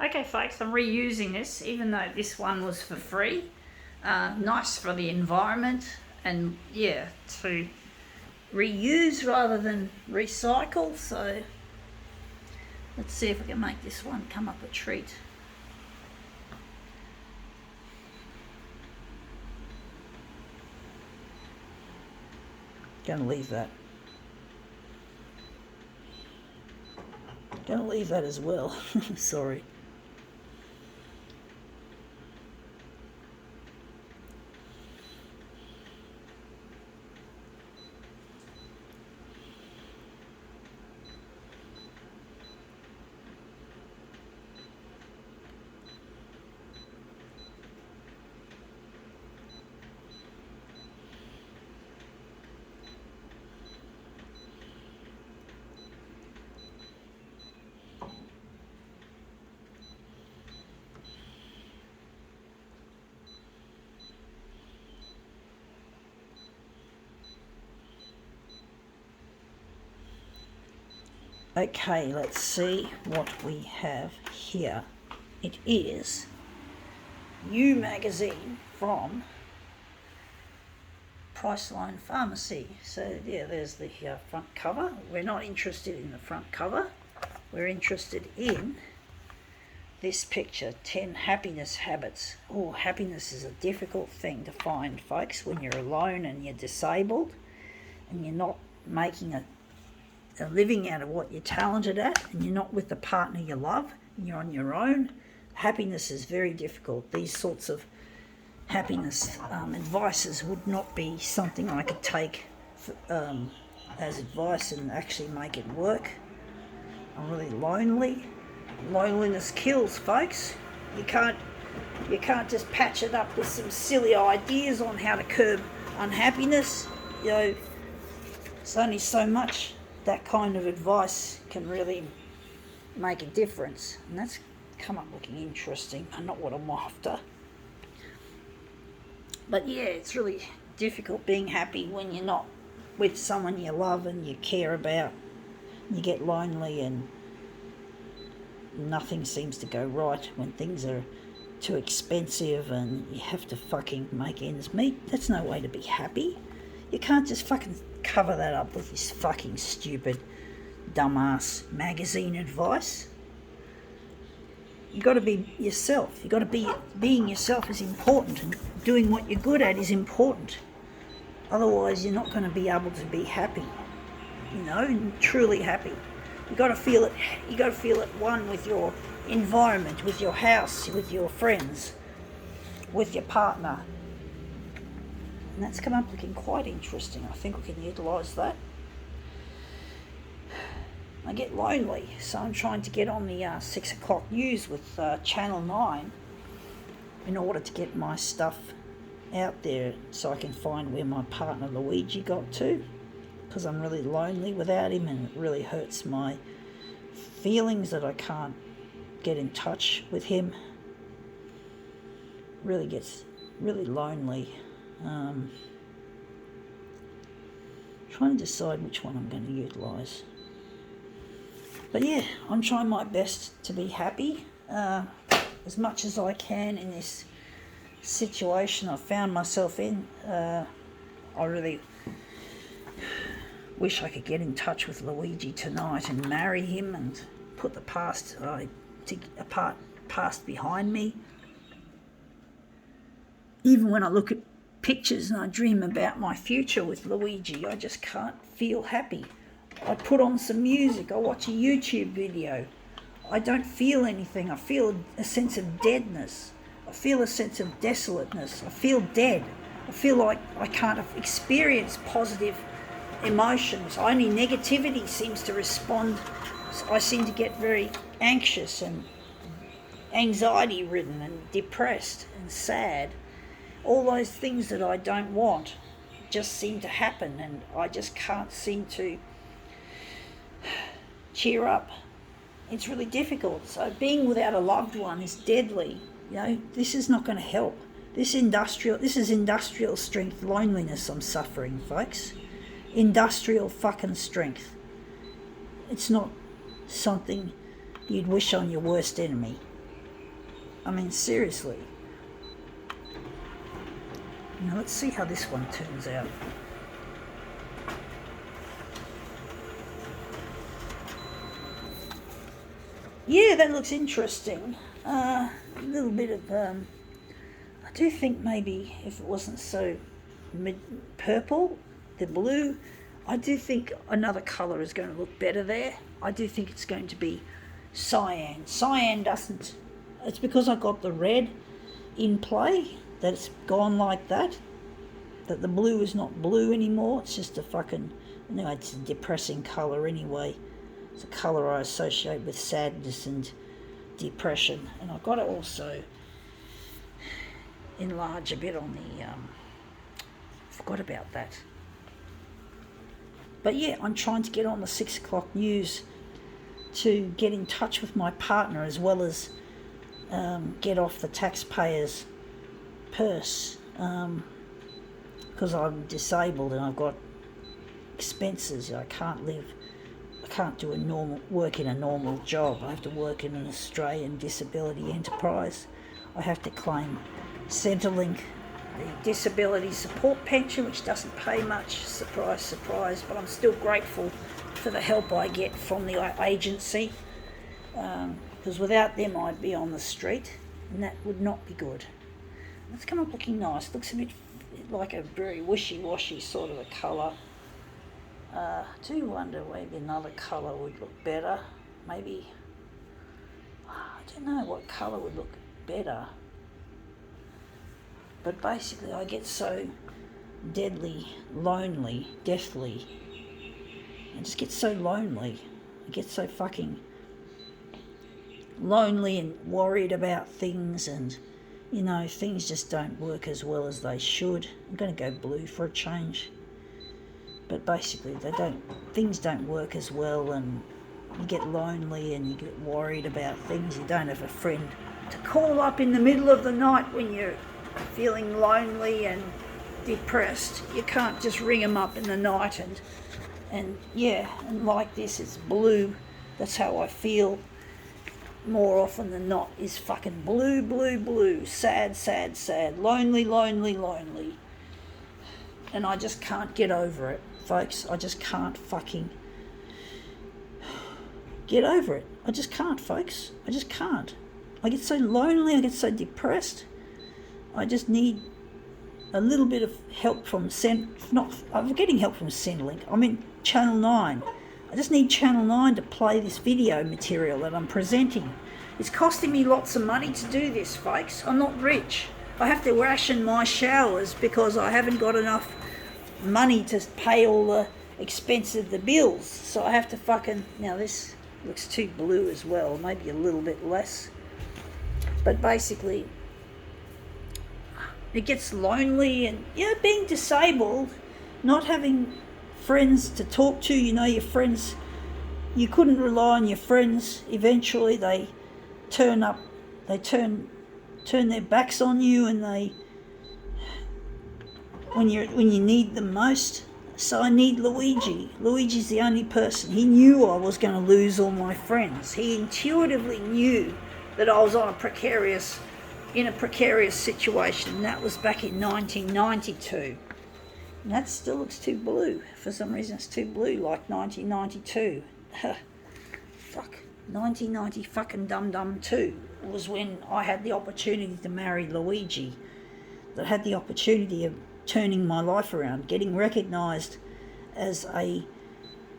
Okay, folks, I'm reusing this, even though this one was for free. Nice for the environment, and yeah, to reuse rather than recycle. So let's see if we can make this one come up a treat. Gonna leave that. Gonna leave that as well. Sorry. Okay, let's see what we have here. It is You magazine from Priceline Pharmacy. So yeah, there's the front cover. We're not interested in the front cover. We're interested in this picture, 10 happiness habits. Oh, happiness is a difficult thing to find, folks, when you're alone and you're disabled and you're not making a living out of what you're talented at, and you're not with the partner you love, and you're on your own. Happiness is very difficult. These sorts of happiness advices would not be something I could take as advice and actually make it work. I'm really lonely. Loneliness kills, folks. You can't just patch it up with some silly ideas on how to curb unhappiness. You know, it's only so much that kind of advice can really make a difference. And that's come up looking interesting, and not what I'm after. But yeah, it's really difficult being happy when you're not with someone you love and you care about. You get lonely and nothing seems to go right when things are too expensive and you have to fucking make ends meet. That's no way to be happy. You can't just fucking cover that up with this fucking stupid, dumbass magazine advice. You got to be yourself. You got to be being yourself is important, and doing what you're good at is important. Otherwise, you're not going to be able to be happy. You know, and truly happy. You got to feel it. You got to feel it one with your environment, with your house, with your friends, with your partner. And that's come up looking quite interesting. I think we can utilise that. I get lonely, so I'm trying to get on the 6 o'clock news with Channel 9 in order to get my stuff out there so I can find where my partner Luigi got to, because I'm really lonely without him, and it really hurts my feelings that I can't get in touch with him. Really gets really lonely. Trying to decide which one I'm going to utilise. But yeah, I'm trying my best to be happy as much as I can in this situation I found myself in. I really wish I could get in touch with Luigi tonight and marry him and put the past behind me. Even when I look at pictures and I dream about my future with Luigi, I just can't feel happy. I put on some music, I watch a YouTube video, I don't feel anything. I feel a sense of deadness. I feel a sense of desolateness. I feel dead. I feel like I can't experience positive emotions. Only negativity seems to respond. I seem to get very anxious and anxiety ridden and depressed and sad. All those things that I don't want just seem to happen, and I just can't seem to cheer up. It's really difficult. So being without a loved one is deadly. You know, this is not going to help. This is industrial strength loneliness I'm suffering, folks. Industrial fucking strength. It's not something you'd wish on your worst enemy. I mean, seriously. Now let's see how this one turns out. Yeah, that looks interesting. A little bit of, I do think maybe if it wasn't so purple, the blue, I do think another colour is going to look better there. I do think it's going to be cyan. Cyan doesn't, it's because I got the red in play that it's gone like that, that the blue is not blue anymore. It's just a fucking, anyway, it's a depressing colour anyway. It's a colour I associate with sadness and depression. And I've got to also enlarge a bit on the, forgot about that. But yeah, I'm trying to get on the 6 o'clock news to get in touch with my partner, as well as get off the taxpayer's purse, because I'm disabled and I've got expenses. I can't do work in a normal job. I have to work in an Australian disability enterprise. I have to claim Centrelink, the disability support pension, which doesn't pay much, surprise, surprise, but I'm still grateful for the help I get from the agency, because without them I'd be on the street, and that would not be good. It's come up looking nice. Looks a bit like a very wishy-washy sort of a colour. I do wonder maybe another colour would look better. Maybe, I don't know what colour would look better. But basically I get so deathly, I just get so lonely. I get so fucking lonely and worried about things, and, you know, things just don't work as well as they should. I'm going to go blue for a change. But basically things don't work as well, and you get lonely and you get worried about things. You don't have a friend to call up in the middle of the night when you're feeling lonely and depressed. You can't just ring them up in the night and like this, it's blue. That's how I feel more often than not, is fucking blue, sad, lonely, and I just can't get over it, folks. I just can't fucking get over it. I just can't, folks. I just can't. I get so lonely, I get so depressed. I just need a little bit of help from I'm getting help from Centrelink. I'm in Channel 9. I just need Channel 9 to play this video material that I'm presenting. It's costing me lots of money to do this, folks. I'm not rich. I have to ration my showers because I haven't got enough money to pay all the expense of the bills. So I have to fucking, now this looks too blue as well, maybe a little bit less. But basically, it gets lonely, and, you know, being disabled, not having friends to talk to, you know, your friends, you couldn't rely on your friends. Eventually they turn their backs on you, and when you need them most. So I need Luigi. Luigi's the only person. He knew I was going to lose all my friends. He intuitively knew that I was in a precarious situation, and that was back in 1992. And that still looks too blue. For some reason it's too blue, like 1992. Fuck. 1990 fucking dum-dum 2 was when I had the opportunity to marry Luigi. That had the opportunity of turning my life around, getting recognised as a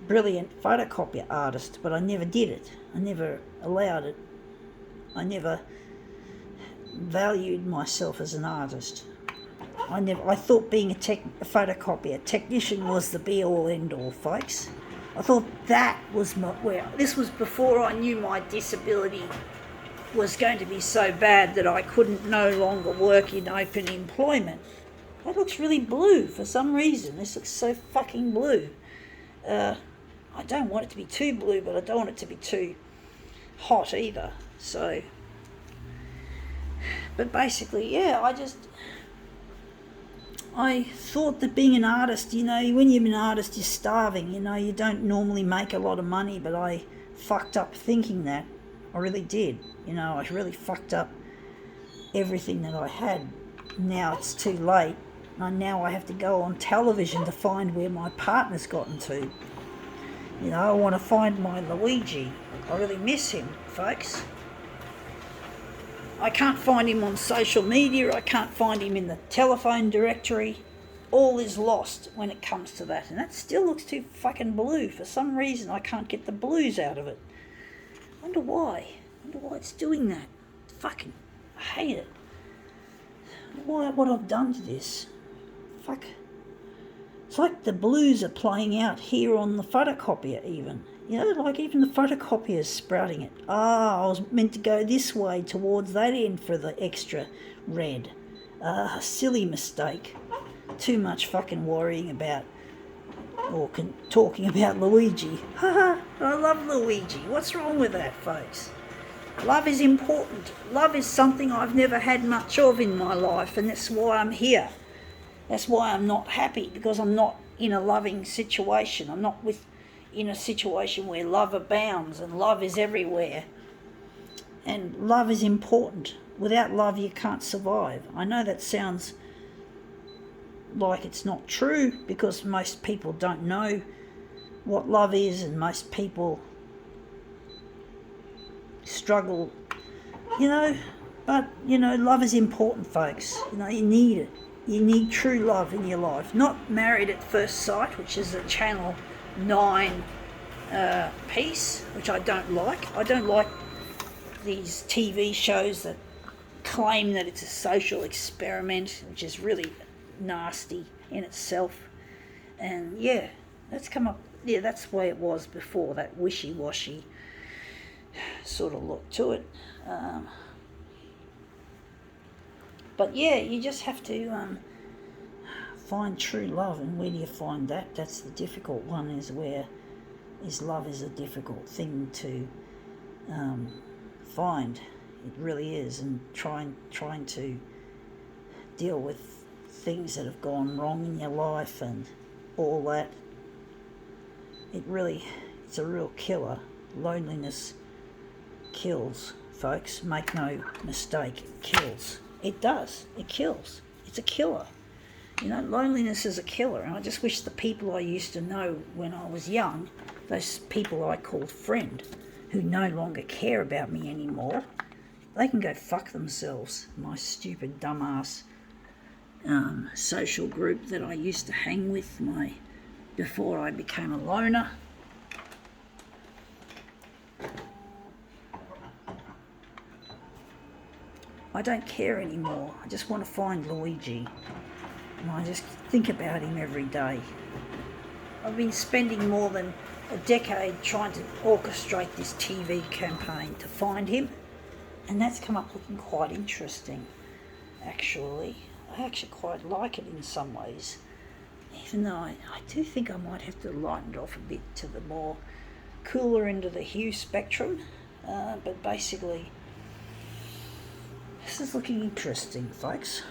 brilliant photocopier artist, but I never did it. I never allowed it. I never valued myself as an artist. I thought being a photocopier technician was the be-all end-all, folks. I thought that was this was before I knew my disability was going to be so bad that I couldn't no longer work in open employment. That looks really blue for some reason. This looks so fucking blue. I don't want it to be too blue, but I don't want it to be too hot either. So, but basically, yeah, I thought that being an artist, you know, when you're an artist, you're starving, you know, you don't normally make a lot of money, but I fucked up thinking that. I really did. You know, I really fucked up everything that I had. Now it's too late. And now I have to go on television to find where my partner's gotten to. You know, I want to find my Luigi. I really miss him, folks. I can't find him on social media. I can't find him in the telephone directory. All is lost when it comes to that. And that still looks too fucking blue. For some reason, I can't get the blues out of it. I wonder why. It's doing that. Fucking, I hate it. I wonder what I've done to this. Fuck. It's like the blues are playing out here on the photocopier even. You know, like even the photocopier's sprouting it. I was meant to go this way towards that end for the extra red. Silly mistake. Too much fucking worrying about or talking about Luigi. Haha, I love Luigi. What's wrong with that, folks? Love is important. Love is something I've never had much of in my life, and that's why I'm here. That's why I'm not happy, because I'm not in a loving situation. I'm not in a situation where love abounds and love is everywhere. And love is important. Without love, you can't survive. I know that sounds like it's not true, because most people don't know what love is, and most people struggle, you know. But, you know, love is important, folks. You know, you need it. You need true love in your life. Not Married at First Sight, which is a Channel 9 piece, which I don't like. I don't like these TV shows that claim that it's a social experiment, which is really nasty in itself. And yeah, that's come up. Yeah, that's the way it was before, that wishy-washy sort of look to it. But yeah, you just have to find true love. And where do you find that? That's the difficult one, is love is a difficult thing to find. It really is. And trying to deal with things that have gone wrong in your life and all that, it's a real killer. Loneliness kills, folks. Make no mistake, it kills. It does. It kills. It's a killer. You know, loneliness is a killer. And I just wish the people I used to know when I was young, those people I called friend, who no longer care about me anymore, they can go fuck themselves. My stupid dumbass social group that I used to hang with before I became a loner. I don't care anymore. I just want to find Luigi. And I just think about him every day. I've been spending more than a decade trying to orchestrate this TV campaign to find him. And that's come up looking quite interesting, actually. I actually quite like it in some ways. Even though I do think I might have to lighten it off a bit to the more cooler end of the hue spectrum. But basically, this is looking interesting, folks.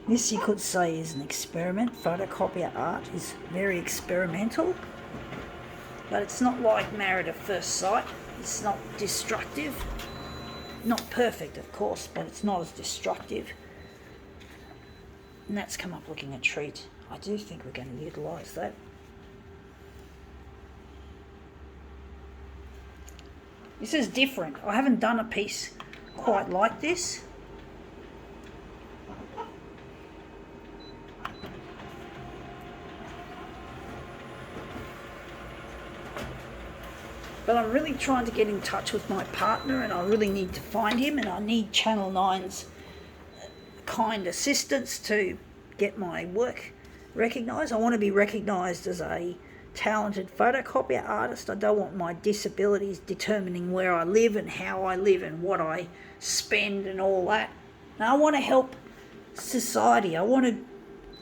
This, you could say, is an experiment. Photocopier art is very experimental. But it's not like Married at First Sight. It's not destructive. Not perfect, of course, but it's not as destructive. And that's come up looking a treat. I do think we're going to utilise that. This is different. I haven't done a piece quite like this. But I'm really trying to get in touch with my partner, and I really need to find him, and I need Channel 9's kind assistance to get my work recognised. I want to be recognised as a talented photocopier artist. I don't want my disabilities determining where I live and how I live and what I spend and all that. Now, I want to help society. I want to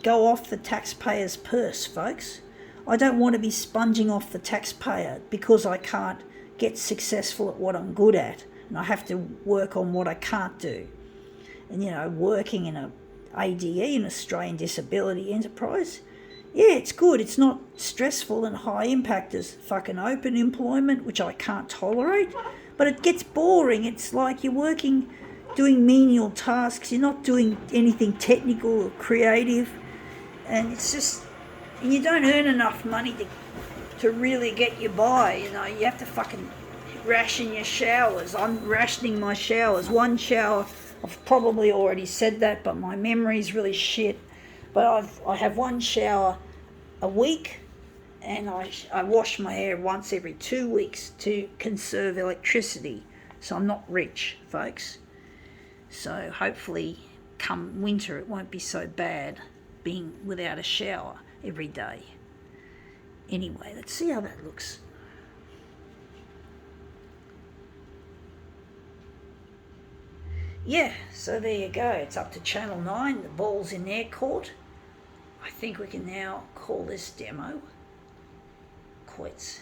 go off the taxpayer's purse, folks. I don't want to be sponging off the taxpayer because I can't get successful at what I'm good at, and I have to work on what I can't do. And working in a ADE, an Australian Disability Enterprise, yeah, it's good. It's not stressful and high impact as fucking open employment, which I can't tolerate, but it gets boring. It's like you're working, doing menial tasks. You're not doing anything technical or creative, and it's just, and you don't earn enough money to really get you by. You have to fucking ration your showers. I'm rationing my showers. One shower, I've probably already said that, but my memory's really shit. But I have one shower a week, and I wash my hair once every 2 weeks to conserve electricity. So I'm not rich, folks. So hopefully come winter it won't be so bad being without a shower every day. Anyway, let's see how that looks. Yeah, so there you go. It's up to Channel 9. The ball's in their court. I think we can now call this demo quits.